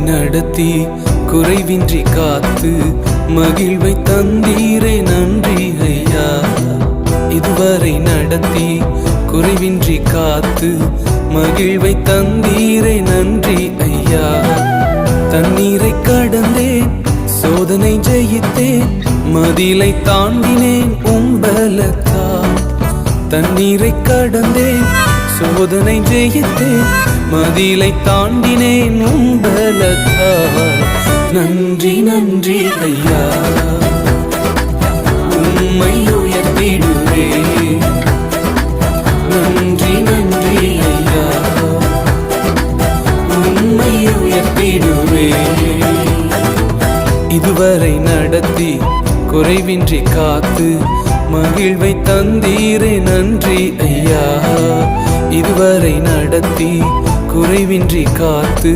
நடத்தி குறைவின்றி காத்து மகிழ்வை தந்தீரே நன்றி ஐயா. இதுவரை நடத்தி குறைவின்றி காத்து மகிழ்வை தந்தீரே நன்றி ஐயா. தண்ணீரை கடந்தேன், சோதனை ஜெயித்தேன், மதிலை தாண்டினேன் உம்பலத்தால். தண்ணீரை கடந்தேன், சோதனை ஜெயித்தேன், மதிலை தாண்டினேன் உம்பலத்தால். நன்றி நன்றி ஐயா, உம்மை உயர்த்திடுவேன். நன்றி நன்றி ஐயா, உம்மை உயர்த்திடுவேன். இதுவரை நடத்தி குறைவின்றி காத்து மகிழ்வை தந்தீரே நன்றி ஐயா. இதுவரை நடத்தி குறைவின்றி காத்து